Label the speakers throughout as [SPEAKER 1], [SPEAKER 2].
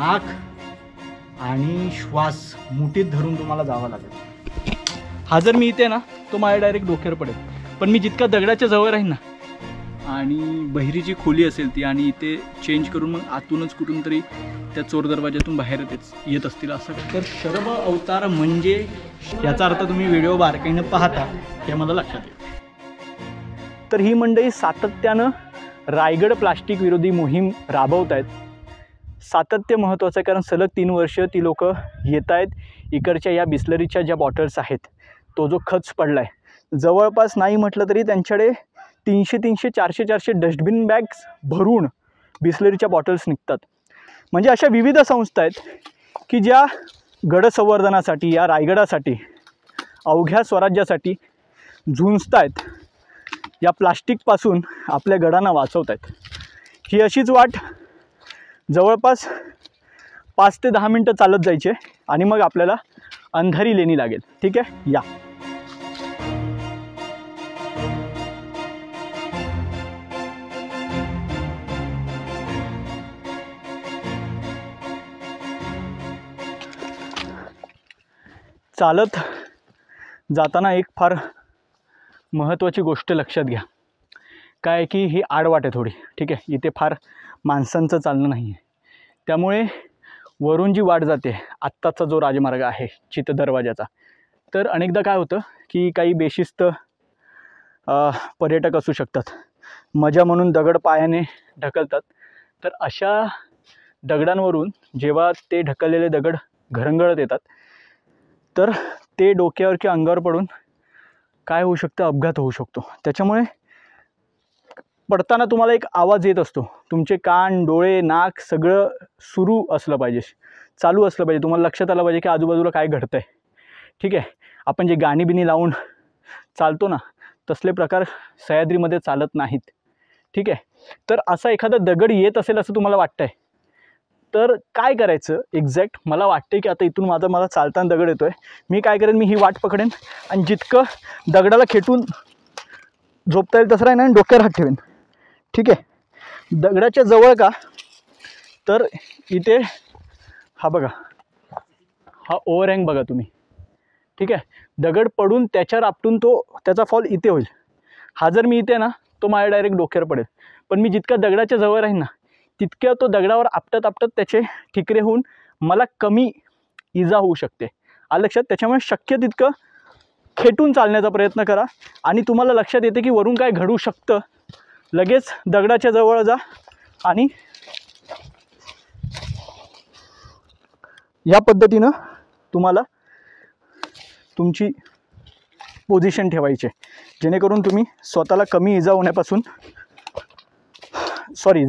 [SPEAKER 1] नाक आणि श्वास मुठीत धरून तुम्हाला जावं लागेल। हा जर मी इथे ना तो माझ्या डायरेक्ट डोक्यावर पडेल, पण मी जितका दगडाच्या जवळ राहीन ना आणि बहिरीची खोली असेल ती आणि इथे चेंज करून मग आतूनच कुठून तरी त्या चोर दरवाज्यातून बाहेर येत असतील असं। तर शरभ अवतार म्हणजे याचा अर्थ तुम्ही व्हिडिओ बारकाईनं पाहता हे मला लक्षात येईल। तर ही मंडळी सातत्यानं रायगड प्लास्टिक विरोधी मोहीम राबवत आहेत। सातत्य महत्त्वाचं आहे, कारण सलग 3 वर्ष ती लोक येत आहेत। इकडच्या या बिस्लरीच्या ज्या बॉटल्स आहेत तो जो खच पडला आहे, जवळपास नाही म्हटलं तरी त्यांच्याकडे 300 400 डस्टबिन बॅग्स भरून बिस्लरीच्या बॉटल्स निघतात। म्हणजे अशा विविध संस्था आहेत की ज्या गडसंवर्धनासाठी या रायगडासाठी अवघ्या स्वराज्यासाठी झुंजत आहेत, या प्लास्टिकपासून आपल्या गडांना वाचवत आहेत। ही अशीच वाट जवळपास 5 ते 10 मिनटं चालत जायचे आणि मग आपल्याला अंधारी लेणी लागेल। ठीक आहे, या। चालत जाताना एक फार महत्त्वाची गोष्ट लक्षात घ्या, काय की ही आडवाट आहे थोडी। ठीक आहे, इथे फार माणसांचं चालणं नाही आहे, त्यामुळे वरून जी वाट जाते आत्ताचा जो राजमार्ग आहे चित दरवाजाचा, तर अनेकदा काय होतं की काही बेशिस्त पर्यटक असू शकतात, मजा म्हणून दगड पायाने ढकलतात। तर अशा दगडांवरून जेव्हा ते ढकललेले दगड घरंगळत येतात तर ते डोक्यावर किंवा अंगावर पडून काय होऊ शकतं, अपघात होऊ शकतो। त्याच्यामुळे पडताना तुम्हाला एक आवाज येत असतो, तुमचे कान डोळे नाक सगळं सुरू असलं पाहिजे, चालू असलं पाहिजे, तुम्हाला लक्षात आलं पाहिजे की आजूबाजूला काय घडतंय। ठीक आहे, आपण जे गाणी बिणी लावून चालतो ना तसले प्रकार सह्याद्रीमध्ये चालत नाहीत। ठीक आहे, तर असा एखादा दगड येत असेल असं तुम्हाला वाटतंय तर काय करायचं एक्झॅक्ट, मला वाटते की आता इथून मला चालताना दगड येतोय, मी काय करेन, मी ही वाट पकडेन आणि जितकं दगडाला खेटून झोपता येईल तसं राहीन आणि डोक्यावर हात ठेवेन। ठीक आहे, दगडाच्या जवळ का, तर इथे हा बघा, हा ओव्हरहँग बघा तुम्ही। ठीक आहे, दगड पडून त्याच्यावर आपटून त्याचा फॉल इथे होईल। हा जर मी इथे ना तो माझ्या डायरेक्ट डोक्यावर पडेल, पण मी जितका दगडाच्या जवळ राहीन ना तितक्या तो दगडावर आपटत त्याचे ठिकरे होऊन मला कमी इजा होऊ शकते। आलं लक्षात? त्याच्यामुळे शक्य तितकं खेटून चालण्याचा प्रयत्न करा आणि तुम्हाला लक्षात येते की वरून काय घडू शकतं, लगेच दगडाच्या जवळ जा आणि या पद्धतीनं तुम्हाला तुमची पोझिशन ठेवायची, जेणेकरून तुम्ही स्वतःला कमी इजा होण्यापासून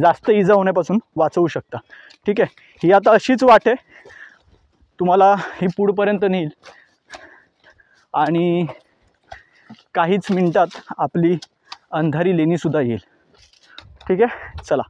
[SPEAKER 1] जास्त इजा होण्यापासून वाचवू शकता। ठीक आहे, ही आता अशीच वाट आहे, तुम्हाला ही पुढपर्यंत नेईल आणि काहीच मिनिटात आपली अंधारी लेणीसुद्धा येईल। ठीक आहे, चला।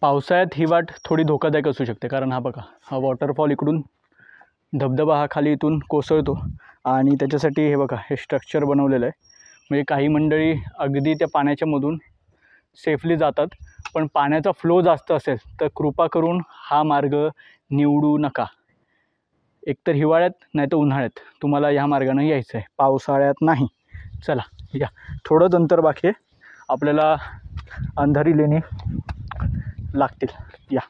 [SPEAKER 1] पावसाळ्यात ही वाट थोडी धोकादायक असू शकते, कारण हा बघा, हा वॉटरफॉल इकडून धबधबा हा खाली इथून कोसळतो आणि त्याच्यासाठी हे बघा हे स्ट्रक्चर बनवलेलं आहे। म्हणजे काही मंडळी अगदी त्या पाण्याच्या मधून सेफली जातात, पण पाण्याचा फ्लो जास्त असेल तर कृपा करून हा मार्ग निवडू नका। एकतर हिवाळ्यात नाही तर उन्हाळ्यात तुम्हाला ह्या मार्गानं यायचं आहे, पावसाळ्यात नाही। चला या, थोडंच अंतर बाकी आहे, आपल्याला अंधारी लेणी लागतील, या।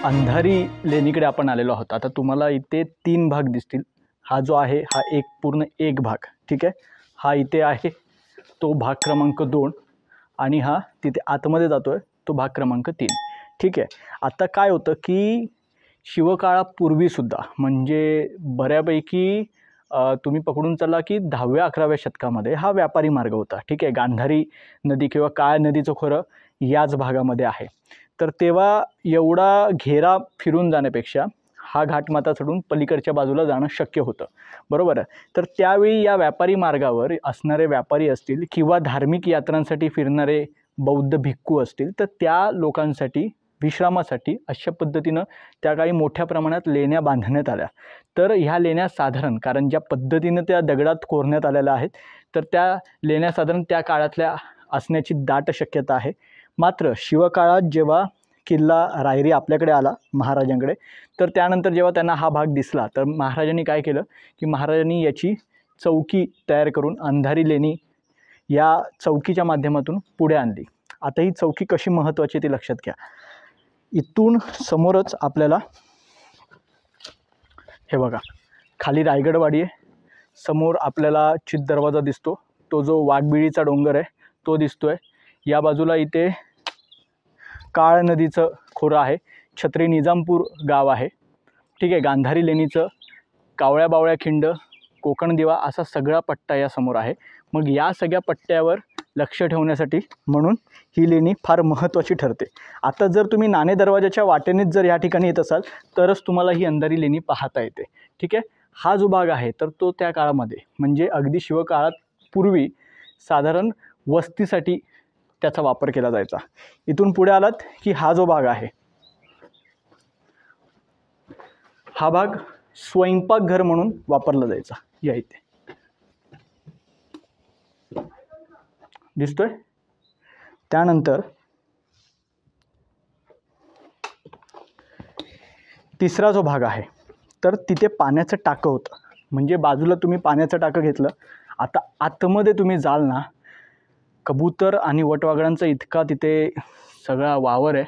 [SPEAKER 1] अंधारी लेणीकडे आपण आलेलो आहोत। आता तुम्हाला इथे 3 भाग दिसतील, हा जो आहे हा पूर्ण एक भाग। ठीक आहे, हा इथे आहे तो भाग क्रमांक 2 आणि हा तिथे आतमध्ये जातोय तो भाग क्रमांक 3। ठीक आहे, आता काय होतं की शिवकाळापूर्वीसुद्धा म्हणजे बऱ्यापैकी तुम्ही पकडून चला की 10व्या-11व्या शतकामध्ये हा व्यापारी मार्ग होता. ठीक आहे, गांधारी नदी किंवा काळ नदीचं खोरं याच भागामध्ये आहे. तर तेव्हा एवढा घेरा फिरून जाण्यापेक्षा हा घाटमाता चढून पलीकडच्या बाजूला जाणं शक्य होतं, बरोबर आहे. तर त्यावेळी या व्यापारी मार्गावर असणारे व्यापारी असतील किंवा धार्मिक यात्रांसाठी फिरणारे बौद्ध भिक्खू असतील, तर त्या लोकांसाठी विश्रामासाठी अशा पद्धतीनं त्या काळी मोठ्या प्रमाणात लेण्या बांधण्यात आल्या. तर ह्या लेण्या साधारण, कारण ज्या पद्धतीनं त्या दगडात कोरण्यात आलेल्या आहेत, तर त्या लेण्या साधारण त्या काळातल्या असण्याची दाट शक्यता आहे. मात्र शिवकाळात जेव्हा किल्ला रायरी आपल्याकडे आला महाराजांकडे, तर त्यानंतर जेव्हा त्यांना हा भाग दिसला, तर महाराजांनी काय केलं की महाराजांनी याची चौकी तयार करून अंधारी लेणी या चौकीच्या माध्यमातून पुढे आणली. आता ही चौकी कशी महत्त्वाची ती लक्षात घ्या. इथून समोरच आपल्याला हे बघा, खाली रायगडवाडी आहे, समोर आपल्याला चित दरवाजा दिसतो, तो जो वाघबिळीचा डोंगर आहे तो दिसतोय. या बाजूला इथे काळ नदीचं खोरं आहे, छत्री निजामपूर गाव आहे. ठीक आहे, गांधारी लेणीचं कावळ्या बावळ्या खिंड, कोकण दिवा असा सगळा पट्टा या समोर आहे. मग या सगळ्या पट्ट्यावर लक्ष ठेवण्यासाठी म्हणून ही लेणी फार महत्त्वाची ठरते. आता जर तुम्ही नाणे दरवाजाच्या वाटेनेच जर या ठिकाणी येत असाल तरच तुम्हाला ही अंधारी लेणी पाहता येते. ठीक आहे, हा जो भाग आहे तर तो त्या काळामध्ये म्हणजे अगदी शिवकाळात पूर्वी साधारण वस्तीसाठी त्याचा वापर केला जायचा. इथून पुढे आलात की हा जो भाग आहे, हा भाग स्वयंपाकघर म्हणून वापरला जायचा. या इथे दिसतोय. त्यानंतर तिसरा जो भाग आहे तर तिथे पाण्याचं टाकं होतं. म्हणजे बाजूला तुम्ही पाण्याचं टाकं घेतलं, आता आतमध्ये तुम्ही जाल ना, कबूतर आणि वटवाघळांचा इतका तिथे सगळा वावर आहे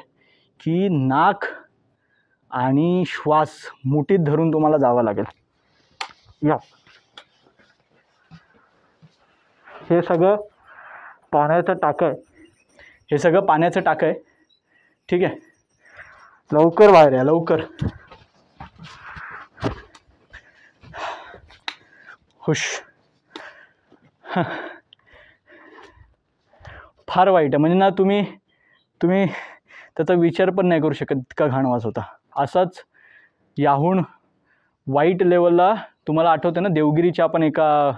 [SPEAKER 1] की नाक आणि श्वास मुठीत धरून तुम्हाला जावं लागेल. या हे सगळं पाण्याचं टाकं आहे, हे सगळं पाण्याचं टाकं आहे. ठीक आहे, लवकर बाहेर या, लवकर. हुश. फार वाईट आहे, म्हणजे ना तुम्ही त्याचा विचार पण नाही करू शकत, इतका घाण वास होता. असाच याहून वाईट लेवलला तुम्हाला आठवतं ना, देवगिरीच्या आपण एका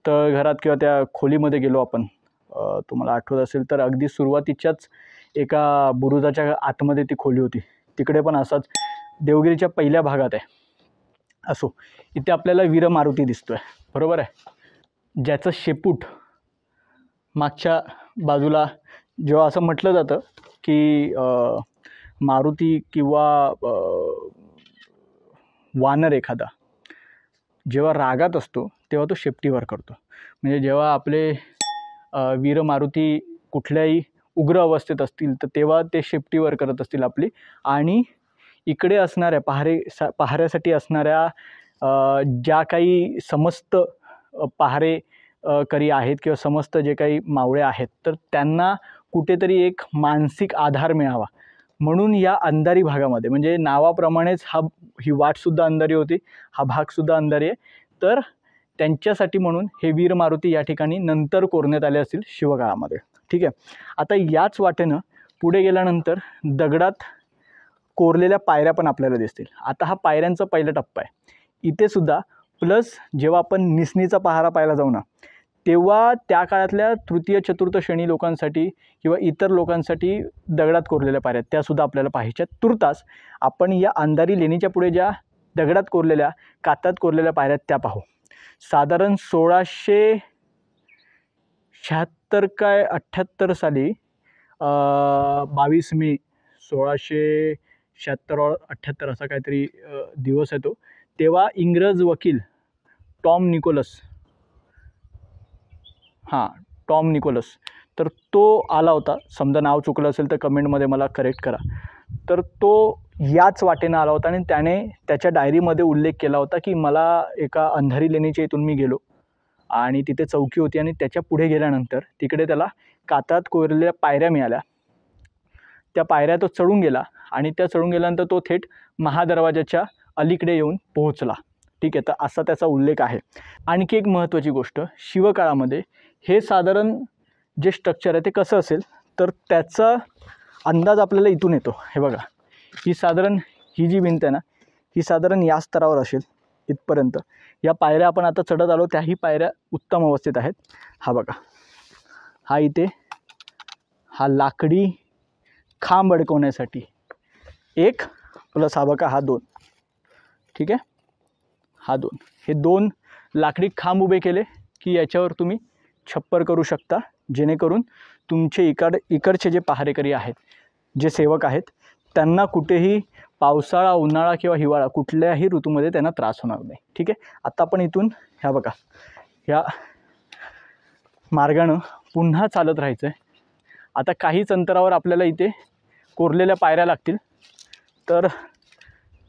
[SPEAKER 1] तळघरात किंवा त्या खोलीमध्ये गेलो आपण, तुम्हाला आठवत असेल तर अगदी सुरुवातीच्याच एका बुरुजाच्या आतमध्ये ती खोली होती. तिकडे पण असाच देवगिरीच्या पहिल्या भागात आहे. असो, इथे आपल्याला वीर मारुती दिसतोय, बरोबर आहे, ज्याचं शेपूट मागच्या बाजूला. जेव्हा असं म्हटलं जातं की मारुती किंवा वानर एखादा जेव्हा रागात असतो तेव्हा तो शेपटीवर करतो. म्हणजे जेव्हा आपले वीर मारुती कुठल्याही उग्र अवस्थेत असतील तर तेव्हा ते शेपटीवर करत असतील आपली. आणि इकडे असणाऱ्या पहाऱ्यासाठी असणाऱ्या ज्या काही समस्त पहारेकरी आहेत किंवा समस्त जे काही मावळे आहेत, तर त्यांना कुठेतरी एक मानसिक आधार मिळावा म्हणून या अंधारी भागामध्ये, म्हणजे नावाप्रमाणेच ही वाटसुद्धा अंधारी होती, हा भागसुद्धा अंधारी आहे. तर त्यांच्यासाठी म्हणून हे वीर मारुती या ठिकाणी नंतर कोरण्यात आले असतील शिवकाळामध्ये. ठीक आहे, आता याच वाटेनं पुढे गेल्यानंतर दगडात कोरलेल्या पायऱ्या पण आपल्याला दिसतील. आता हा पायऱ्यांचा पहिला टप्पा आहे. इथे सुद्धा प्लस जेव्हा आपण निसणीचा पहारा पाहायला जाऊ ना, तेव्हा त्या काळातल्या तृतीय चतुर्थ श्रेणी लोकांसाठी किंवा इतर लोकांसाठी दगडात कोरलेल्या पायऱ्या त्यासुद्धा आपल्याला पाहायच्या. तुर्तास आपण या अंधारी लेणीच्या पुढे ज्या दगडात कोरलेल्या कातात कोरलेल्या पायऱ्या त्या पाहू. साधारण 1676 काय 78 साली 22 मे 1676-78 असा काहीतरी दिवस आहे तो, तेव्हा इंग्रज वकील टॉम निकोलस, तर तो आला होता. समजा नाव चुकलं असेल तर कमेंटमध्ये मला करेक्ट करा. तर तो याच वाटेनं आला होता आणि त्याने त्याच्या डायरीमध्ये उल्लेख केला होता की मला एका अंधारी लेणीच्या इथून मी गेलो आणि तिथे चौकी होती आणि त्याच्या पुढे गेल्यानंतर तिकडे त्याला कातात कोरलेल्या पायऱ्या मिळाल्या. त्या पायऱ्या तो चढून गेला आणि त्या चढून गेल्यानंतर तो थेट महादरवाजाच्या अलीकडे येऊन पोहोचला. ठीक आहे, तर असा त्याचा उल्लेख आहे. आणखी एक महत्त्वाची गोष्ट, शिवकाळामध्ये हे साधारण जे स्ट्रक्चर आहे ते कसं असेल, तर त्याचा अंदाज आपल्याला इथून येतो. हे बघा, ही जी भिंत आहे ना, ही साधारण या स्तरावर असेल इथपर्यंत. या पायऱ्या आपण आता चढत आलो, त्याही पायऱ्या उत्तम अवस्थेत आहेत. हा बघा, हा इथे हा लाकडी खांब अडकवण्यासाठी 1 प्लस हा बघा हा 2. ठीक आहे, हा 2, हे 2 लाकडी खांब उभे केले की याच्यावर तुम्ही छप्पर करू शकता, जेणेकरून तुमचे इकडचे जे पहारेकरी आहेत, जे सेवक आहेत, त्यांना कुठेही पावसाळा, उन्हाळा किंवा हिवाळा कुठल्याही ऋतूमध्ये त्यांना त्रास होणार नाही. ठीक आहे, आता आपण इथून ह्या बघा ह्या मार्गानं पुन्हा चालत राहायचं आहे. आता काहीच अंतरावर आपल्याला इथे कोरलेल्या पायऱ्या लागतील, तर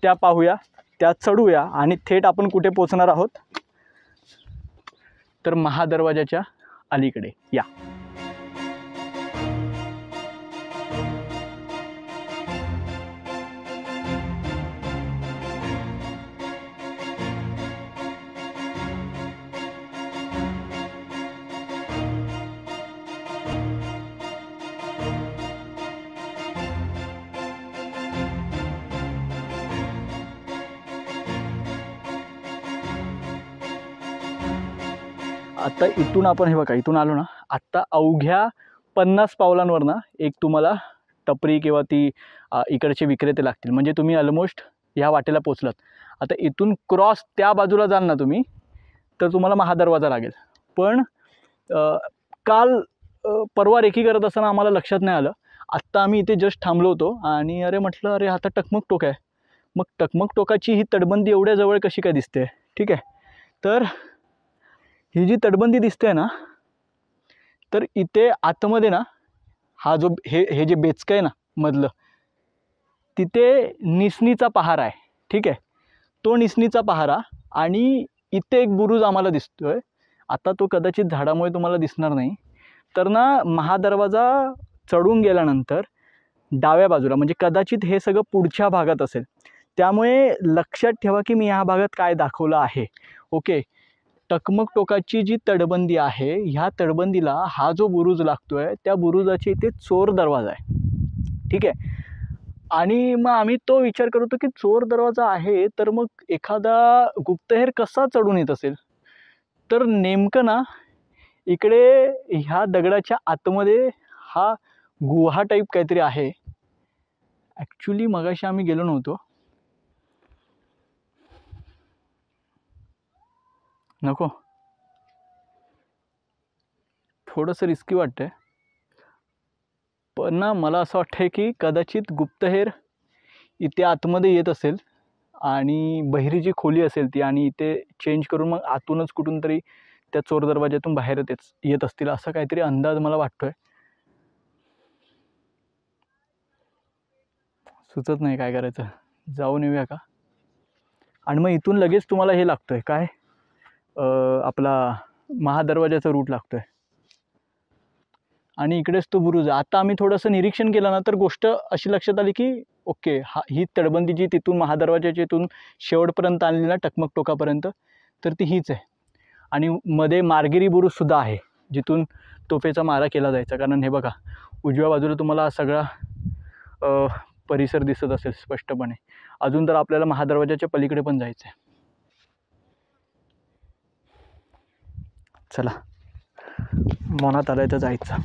[SPEAKER 1] त्या पाहूया, त्या चढूया आणि थेट आपण कुठे पोचणार आहोत, तर महादरवाजाच्या अलीकडे. या आता इथून आपण हे बघा, इथून आलो ना, आत्ता अवघ्या 50 पावलांवर ना एक तुम्हाला टपरी किंवा ती इकडचे विक्रेते लागतील, म्हणजे तुम्ही ऑलमोस्ट ह्या वाटेला पोचलात. आता इथून क्रॉस त्या बाजूला जाल ना तुम्ही, तर तुम्हाला महादरवाजा लागेल. पण काल परवा रेकी करत असताना आम्हाला लक्षात नाही आलं. आत्ता आम्ही इथे जस्ट थांबलो होतो आणि अरे म्हटलं, अरे आता टकमक टोक आहे. मग टकमक टोकाची ही तटबंदी एवढ्या जवळ कशी काय दिसते? ठीक आहे, तर ही जी तटबंदी दिसते ना, तर इथे आतमध्ये ना हा जो हे जे बेचकं आहे ना मधलं, तिथे निसनीचा पहारा आहे. ठीक आहे, तो निसनीचा पहारा आणि इथे एक बुरुज आम्हाला दिसतोय. आता तो कदाचित झाडामुळे तुम्हाला दिसणार नाही. तर ना महादरवाजा चढून गेल्यानंतर डाव्या बाजूला, म्हणजे कदाचित हे सगळं पुढच्या भागात असेल, त्यामुळे लक्षात ठेवा की मी ह्या भागात काय दाखवलं आहे. ओके, टकमक टोकाची जी तटबंदी आहे, ह्या तटबंदीला हा जो बुरुज लागतोय, त्या बुरुजाची इथे चोर दरवाजा आहे. ठीक आहे, आणि मग आम्ही तो विचार करत होतो की चोर दरवाजा आहे, तर मग एखादा गुप्तहेर कसा चढून येत असेल. तर नेमकं ना इकडे ह्या दगडाच्या आतमध्ये हा गुहा टाईप काहीतरी आहे. ॲक्च्युली मगाशी आम्ही गेलो नव्हतो. नको, थोडंसं रिस्की वाटतंय. पण ना मला असं वाटतंय की कदाचित गुप्तहेर इथे आतमध्ये येत असेल आणि बहिरी जी खोली असेल ती, आणि इथे चेंज करून मग आतूनच कुठून तरी त्या चोर दरवाज्यातून बाहेर येत असतील, असा काहीतरी अंदाज मला वाटतोय. सुचत नाही काय करायचं. जाऊन येऊया का? आणि मग इथून लगेच तुम्हाला हे लागतोय काय, आपला महादरवाजाचा रूट लागतोय आणि इकडेच तो बुरुज आहे. आता आम्ही थोडंसं निरीक्षण केलं ना, तर गोष्ट अशी लक्षात आली की ओके, ही तटबंदी जी तिथून महादरवाजाच्या इथून शेवटपर्यंत आणली ना, टकमक टोकापर्यंत, तर ती हीच आहे. आणि मध्ये मार्गिरी बुरुजसुद्धा आहे, जिथून तोफेचा मारा केला जायचा. कारण हे बघा, उजव्या बाजूला तुम्हाला सगळा परिसर दिसत असेल स्पष्टपणे. अजून तर आपल्याला महादरवाजाच्या पलीकडे पण जायचं आहे. चला, मनात आलंय तर जायचं.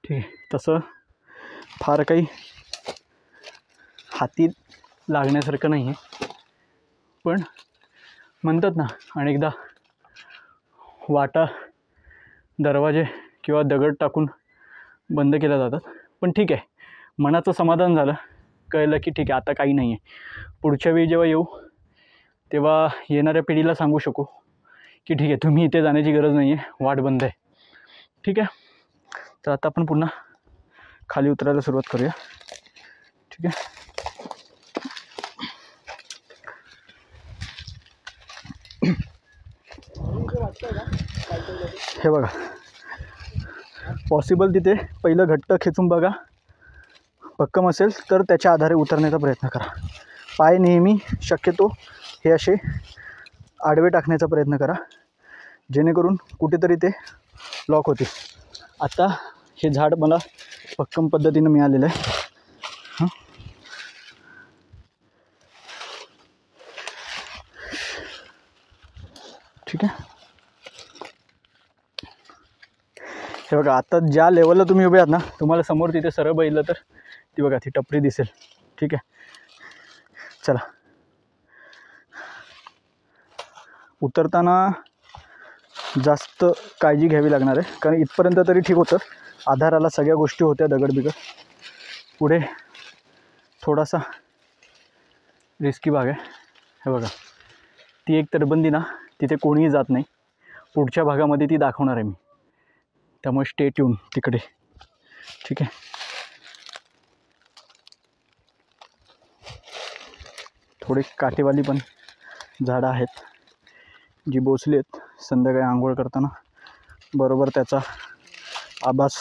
[SPEAKER 1] ठीक आहे. तसं फार काही हाती लागण्यासारखं नाही आहे, पण म्हणतात ना अनेकदा वाटा दरवाजे किंवा दगड टाकून बंद केल्या जातात. पण ठीक आहे, मनाचं समाधान झालं, कळलं की ठीक आहे आता काही नाही आहे. पुढच्या वेळी जेव्हा येऊ तेव्हा येणाऱ्या पिढीला सांगू शकू की ठीक आहे तुम्ही इथे जाण्याची गरज नाही आहे, वाट बंद आहे. ठीक आहे. तर आता आपण पुन्हा खाली उतरायला सुरुवात करूया. ठीक आहे. हे बघा, पॉसिबल तिथे पहिलं घट्ट खेचून बघा, भक्कम असेल तर त्याच्या आधारे उतरण्याचा प्रयत्न करा. पाय नेहमी शक्यतो हे असे आडवे टाकण्याचा प्रयत्न करा, जेणेकरून कुठेतरी ते लॉक होते. आता हे झाड मला भक्कम पद्धतीनं मिळालेलं आहे. हां, ठीक आहे. हे बघा, आता ज्या लेवलला तुम्ही उभे आहात ना, तुम्हाला समोर तिथे सरळ बघितलं तर ती बघा ती टपरी दिसेल. ठीक आहे. चला, उतरताना जास्त काळजी घ्यावी लागणार आहे, कारण इथपर्यंत तरी ठीक होतं, आधाराला सगळ्या गोष्टी होत्या, दगड बिगड. पुढे थोडासा रिस्की भाग आहे. हे बघा, ती एक तटबंदी ना, तिथे कोणीही जात नाही. पुढच्या भागामध्ये ती दाखवणार आहे मी, त्यामुळे स्टे ट्यून तिकडे. ठीक आहे. थोडी काटेवाली पण झाडं आहेत जी बोचली आहेत. संध्याकाळी आंघोळ करताना बरोबर त्याचा आभास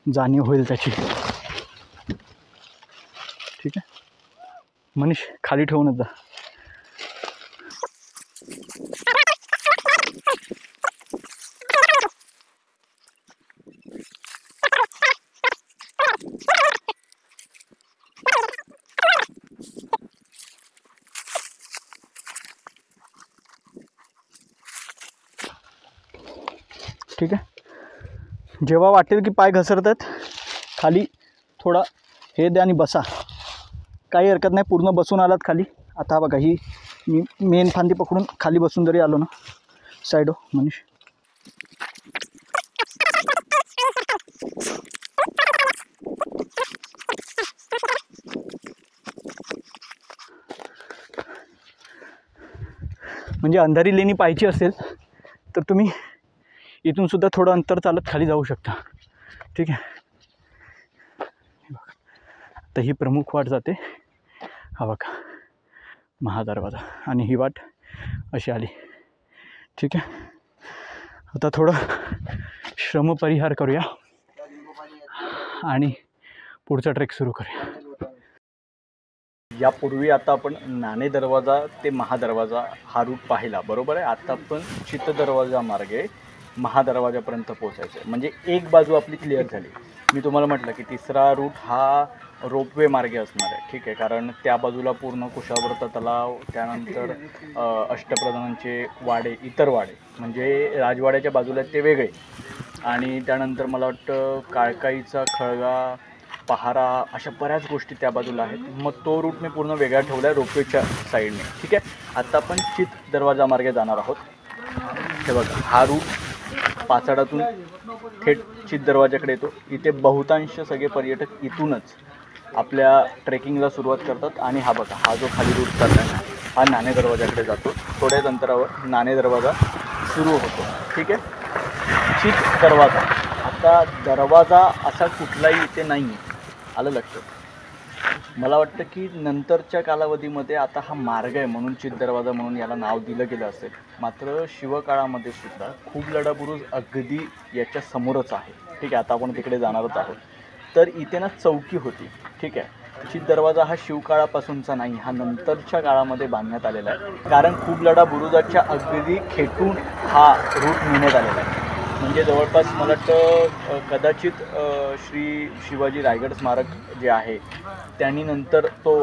[SPEAKER 1] जाणीव होईल त्याची. ठीक आहे. मनीष खाली ठेवूनच जा. ठीक आहे. जेव्हा वाटेल की पाय घसरतात, खाली थोडा हे द्या आणि बसा. काही हरकत नाही, पूर्ण बसून आलात खाली. आता बघा, ही मी मेन फांदी पकडून खाली बसून जरी आलो ना, साईड हो मनीष. म्हणजे अंधारी लेणी पाहायची असेल तर तुम्ही इथून सुद्धा थोडं अंतर चालत खाली जाऊ शकता. ठीक आहे. आता ही प्रमुख वाट जाते, हा बघा महादरवाजा, आणि ही वाट अशी आली. ठीक आहे. आता थोडं श्रमपरिहार करूया आणि पुढचा ट्रेक सुरू करूया. यापूर्वी आता आपण नाणे दरवाजा ते महादरवाजा हा रूट पाहिला, बरोबर आहे. आता आपण चित्त दरवाजा मार्गे महादरवाजापर्यंत पोहोचायचं आहे. म्हणजे एक बाजू आपली क्लिअर झाली. मी तुम्हाला म्हटलं की तिसरा रूट हा रोपवे मार्गे असणार आहे. ठीक आहे. कारण त्या बाजूला पूर्ण कुशावर्त तलाव, त्यानंतर अष्टप्रधानांचे वाडे, इतर वाडे म्हणजे राजवाड्याच्या बाजूला ते वेगळे, आणि त्यानंतर मला वाटतं काळकाईचा खळगा, पहारा, अशा बऱ्याच गोष्टी त्या बाजूला आहेत. मग तो रूट मी पूर्ण वेगळा ठेवला आहे रोपवेच्या साईडने. ठीक आहे. आता आपण चित दरवाजा मार्गे जाणार आहोत. हे बघा, हा रूट पाचाडातून थेट चित दरवाजाकडे येतो. इथे बहुतांश सगळे पर्यटक इथूनच आपल्या ट्रेकिंगला सुरुवात करतात. आणि हा बघा, हा जो खाली रूट चालला आहे हा नाणे दरवाजाकडे जातो. थोड्याच अंतरावर नाणे दरवाजा सुरू होतो. ठीक आहे. चित दरवाजा, आता दरवाजा असा कुठलाही इथे नाही आहे, आलं लक्षात. मला वाटतं की नंतरच्या कालावधीमध्ये आता हा मार्ग आहे म्हणून चित दरवाजा म्हणून याला नाव दिलं गेलं असेल. मात्र शिवकाळामध्ये सुद्धा खूप लढा बुरुज अगदी याच्या समोरच आहे. ठीक आहे. आता आपण तिकडे जाणारच आहोत. तर इथे ना चौकी होती. ठीक आहे. चित दरवाजा हा शिवकाळापासूनचा नाही, हा नंतरच्या काळामध्ये बांधण्यात आलेला आहे. कारण खूप लढा बुरुजाच्या अगदी खेटून हा रूट नेण्यात आलेला आहे. म्हणजे जवळपास मला वाटतं कदाचित श्री शिवाजी रायगड स्मारक जे आहे त्यांनी नंतर तो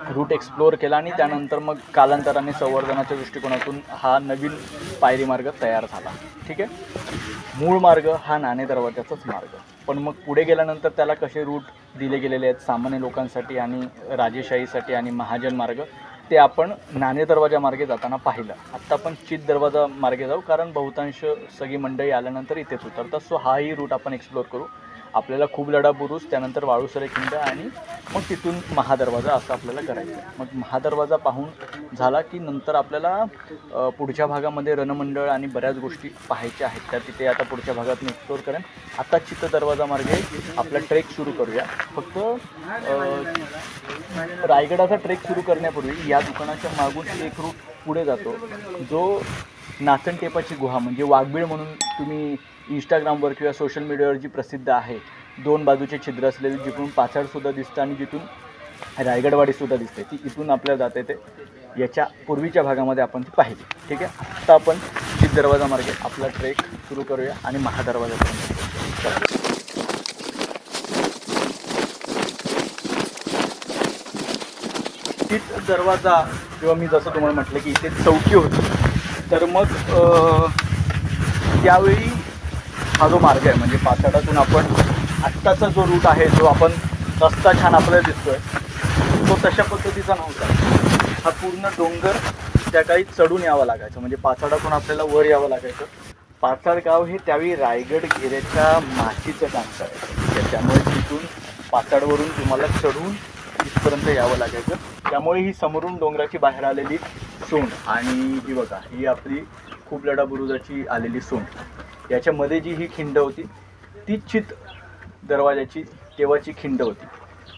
[SPEAKER 1] रूट एक्सप्लोअर केला, आणि त्यानंतर मग कालांतराने संवर्धनाच्या दृष्टिकोनातून हा नवीन पायरी मार्ग तयार झाला. ठीक आहे. मूळ मार्ग हा नाणे दरवाजाचाच मार्ग. पण मग पुढे गेल्यानंतर त्याला कसे रूट दिले गेलेले आहेत सामान्य लोकांसाठी आणि राजेशाहीसाठी आणि महाजन मार्ग, ते आपण नाणे दरवाजा मार्गे जाताना पाहिलं. आत्ता आपण चित दरवाजा मार्गे जाऊ, कारण बहुतांश सगळी मंडळी आल्यानंतर इथेच उतरतात. सो हाही रूट आपण एक्सप्लोअर करू. आपल्याला खूप लढा बुरुज, त्यानंतर वाळूसरे खिंड आणि मग तिथून महादरवाजा असं आपल्याला करायचं आहे. मग महादरवाजा पाहून झाला की नंतर आपल्याला पुढच्या भागामध्ये रणमंडळ आणि बऱ्याच गोष्टी पाहायच्या आहेत, त्या तिथे आता पुढच्या भागात मी एक्सप्लोअर करेन. आता चित्त दरवाजा मार्गे आपला ट्रेक सुरू करूया. फक्त रायगडाचा ट्रेक सुरू करण्यापूर्वी या दुकानाच्या मागून एक रूट पुढे जातो, जो नाचन टेपाची गुहा म्हणजे वाघबीळ म्हणून तुम्ही इंस्टाग्रामवर किंवा सोशल मीडियावर जी प्रसिद्ध आहे, 2 बाजूचे छिद्र असलेली, जिथून पाचाडसुद्धा दिसतं आणि जिथून रायगडवाडीसुद्धा दिसते, ती इथून आपल्याला जाते. ते याच्या पूर्वीच्या भागामध्ये आपण ती पाहिली. ठीक आहे, आता आपण चित दरवाजा मार्गे आपला ट्रेक सुरू करूया आणि महादरवाजापर्यंत. चित दरवाजा किंवा मी जसं तुम्हाला म्हटलं की इथे चौकी होती, तर मग त्यावेळी हा जो मार्ग आहे म्हणजे पाचाडातून आपण आत्ताचा जो रूट आहे, जो आपण रस्ता छान आपल्याला दिसतोय, तो तशा पद्धतीचा नव्हता. हा पूर्ण डोंगर त्या काळी चढून यावं लागायचं, म्हणजे पाचाडातून आपल्याला वर यावं लागायचं. पाचाड गाव हे त्यावेळी रायगड घेऱ्याच्या माचीचं काम करायचं, त्यामुळे तिथून पाचाडवरून तुम्हाला चढून इथपर्यंत यावं लागायचं. त्यामुळे ही समोरून डोंगराची बाहेर आलेली सोंड, आणि ही बघा ही आपली खूप लढा बुरुजाची आलेली सोंड, याच्यामध्ये जी ही खिंड होती ती चित दरवाजाची तेव्हाची खिंड होती.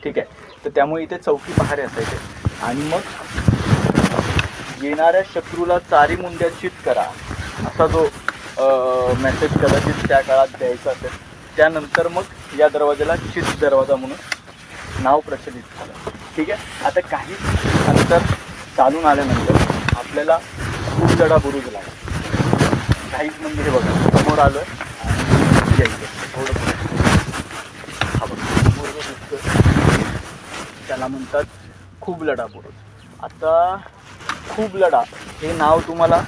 [SPEAKER 1] ठीक आहे, तर त्यामुळे इथे चौकी पहारे असायचे. आणि मग येणाऱ्या शत्रूला चारी मुंड्या चित करा असा जो मेसेज कदाचित त्या काळात द्यायचा असेल, त्यानंतर मग या दरवाजाला चित दरवाजा म्हणून नाव प्रचलित झालं. ठीक आहे, आता काही अंतर चालून आल्यानंतर आपल्याला खूप लढा बुरुज लागला. काहीच म्हणजे हे बघा समोर आलो आहे आणि यायचं थोडं हा बघा बुरुज दिसतोय, त्याला म्हणतात खूप लढा बुरुज. आता खूप लढा हे नाव तुम्हाला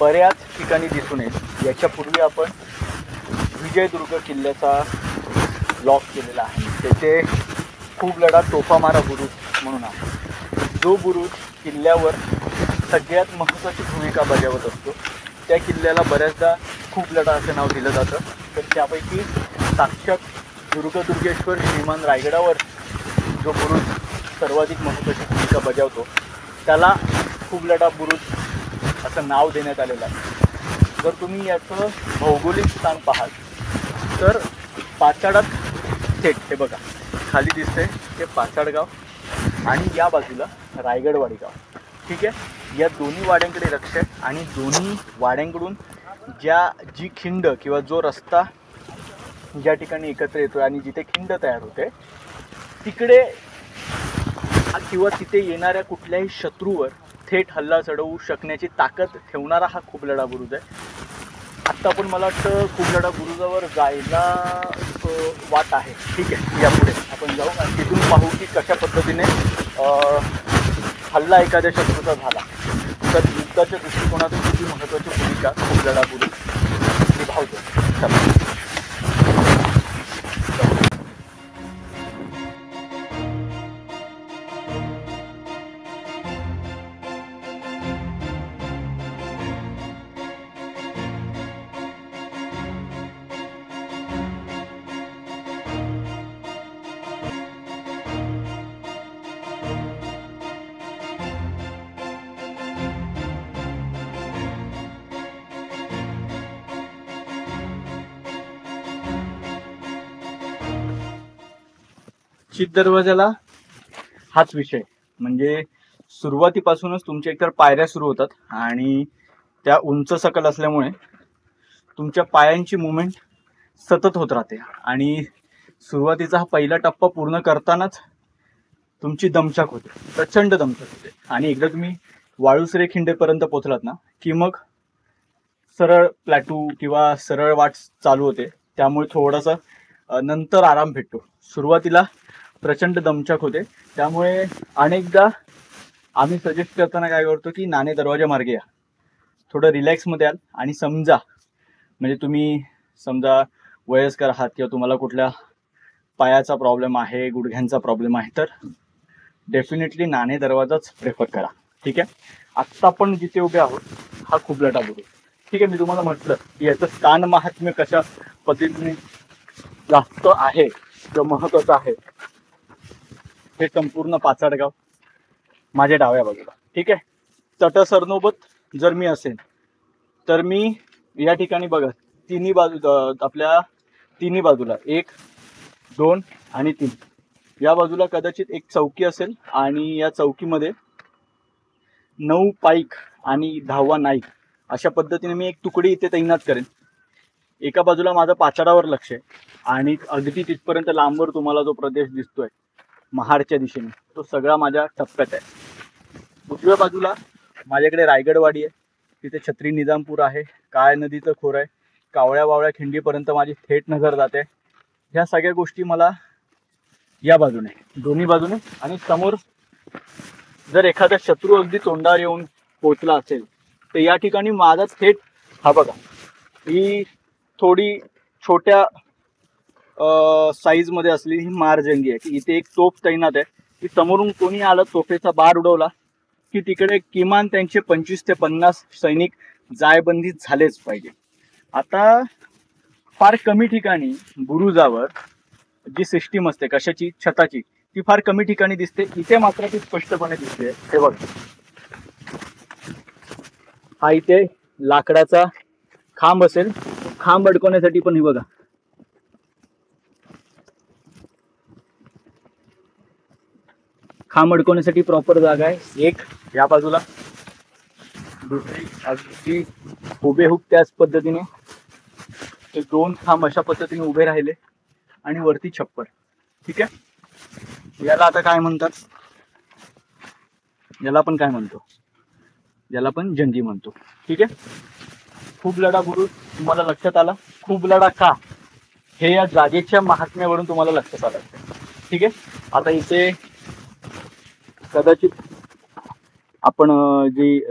[SPEAKER 1] बऱ्याच ठिकाणी दिसून येईल. याच्यापूर्वी आपण विजयदुर्ग किल्ल्याचा ब्लॉग केलेला आहे, तेथे खूप लढा तोफामारा बुरुज म्हणून आहे. जो बुरुज किल्ल्यावर सगळ्यात महत्त्वाची भूमिका बजावत असतो, त्या किल्ल्याला बऱ्याचदा खूप लढा असे नाव दिलं जातं. तर त्यापैकी साक्षात दुर्गेश्वर श्रीमान रायगडावर जो बुरुज सर्वाधिक महत्त्वाची भूमिका बजावतो, त्याला खूप लढा बुरुज असं नाव देण्यात आलेलं आहे. जर तुम्ही याचं भौगोलिक स्थान पाहाल तर पाचाडात थेट हे बघा खाली दिसते ते पाचाड गाव आणि या बाजूला रायगडवाडी गाव. ठीक आहे, या दोन्ही वाड्यांकडे लक्ष आहे आणि दोन्ही वाड्यांकडून जी खिंड किंवा जो रस्ता ज्या ठिकाणी एकत्र येतो आणि जिथे खिंड तयार होते तिकडे किंवा तिथे येणाऱ्या कुठल्याही शत्रूवर थेट हल्ला चढवू शकण्याची ताकद ठेवणारा हा खूप लढा बुरुज आहे. आत्ता पण मला वाटतं खूप लढा बुरुजावर जायला वाट आहे. ठीक आहे, यापुढे आपण जाऊ आणि तिथून पाहू की कशा पद्धतीने हल्ला एखाद्या शत्रूचा झाला तर युद्धाच्या दृष्टिकोनातून किती महत्त्वाची भूमिका खूप लढा बुरुज निभावतो. चित दरवाजाला हाच विषय म्हणजे सुरुवातीपासूनच तुमच्या एकतर पायऱ्या सुरू होतात आणि त्या उंच सकल असल्यामुळे तुमच्या पायांची मुवमेंट सतत होत राहते आणि सुरुवातीचा हा पहिला टप्पा पूर्ण करतानाच तुमची दमछाक होते, प्रचंड दमछाक होते. आणि एकदा तुम्ही वाळूसरे खिंडेपर्यंत पोहोचलात ना की मग सरळ प्लॅटू किंवा सरळ वाट चालू होते, त्यामुळे थोडासा नंतर आराम भेटतो. सुरुवातीला प्रचंड दमछाक होते, त्यामुळे अनेकदा आम्ही सजेस्ट करताना काय करतो की नाणे दरवाजा मार्गे या, थोडं रिलॅक्समध्ये याल आणि समजा म्हणजे तुम्ही समजा वयस्कर आहात किंवा तुम्हाला कुठल्या पायाचा प्रॉब्लेम आहे, गुडघ्यांचा प्रॉब्लेम आहे, तर डेफिनेटली नाणे दरवाजाच प्रेफर करा. ठीक आहे. आत्ता आपण जिथे उभे आहोत हा खुबलटा बुरुज. ठीक आहे. मी तुम्हाला म्हटलं की याचं स्थान महात्म्य कशा पद्धतीने जास्त आहे किंवा महत्वाचं आहे, हे संपूर्ण पाचाडगाव माझ्या डाव्या बाजूला. ठीक आहे. तट सरनोबत जर मी असेल तर मी या ठिकाणी बघा तिन्ही बाजू आपल्या तिन्ही बाजूला 1, 2 आणि 3 या बाजूला कदाचित एक चौकी असेल आणि या चौकीमध्ये 9 पाईक आणि 10वा नाईक अशा पद्धतीने मी एक तुकडी इथे तैनात करेन. एका बाजूला माझं पाचाडावर लक्ष आहे आणि अगदी तिथपर्यंत लांबवर तुम्हाला जो प्रदेश दिसतोय महाडच्या दिशेने तो सगळा माझ्या टप्प्यात आहे. उजव्या बाजूला माझ्याकडे रायगडवाडी आहे, तिथे छत्री निजामपूर आहे, काय नदीचं खोर आहे, कावळ्या बावळ्या खिंडीपर्यंत माझी थेट नजर जाते. ह्या सगळ्या गोष्टी मला या बाजूने दोन्ही बाजूने आणि समोर जर एखादा शत्रू अगदी तोंडावर येऊन पोचला असेल तर या ठिकाणी माझा थेट हा बघा ही थोडी छोट्या साईज मध्ये असलेली ही मारजंगी आहे की इथे एक तोफ तैनात आहे की समोरून कोणी आलं तोफेचा बार उडवला की तिकडे किमान त्यांचे 25 ते 50 सैनिक जायबंदी झालेच पाहिजे. आता फार कमी ठिकाणी बुरुजावर जी सिस्टीम असते कशाची, छताची, ती फार कमी ठिकाणी दिसते. इथे मात्र ती स्पष्टपणे दिसते. हे बघा हा इथे लाकडाचा खांब असेल, खांब अडकवण्यासाठी पण हे बघा खांब अडकवण्यासाठी प्रॉपर जागा आहे. एक या बाजूला, दुसरी अगदी हुबेहूब त्याच पद्धतीने ते 2 खांब अशा पद्धतीने उभे राहिले आणि वरती छप्पर. ठीक आहे. याला आता काय म्हणतात, याला आपण काय म्हणतो, याला पण जंगी म्हणतो. ठीक आहे. खुबलढा बुरुज तुम्हाला लक्षात आला. खुबलढा का हे या जागेच्या महात्म्यावरून तुम्हाला लक्षात आलं. ठीक आहे. आता इथे कदाचित आपण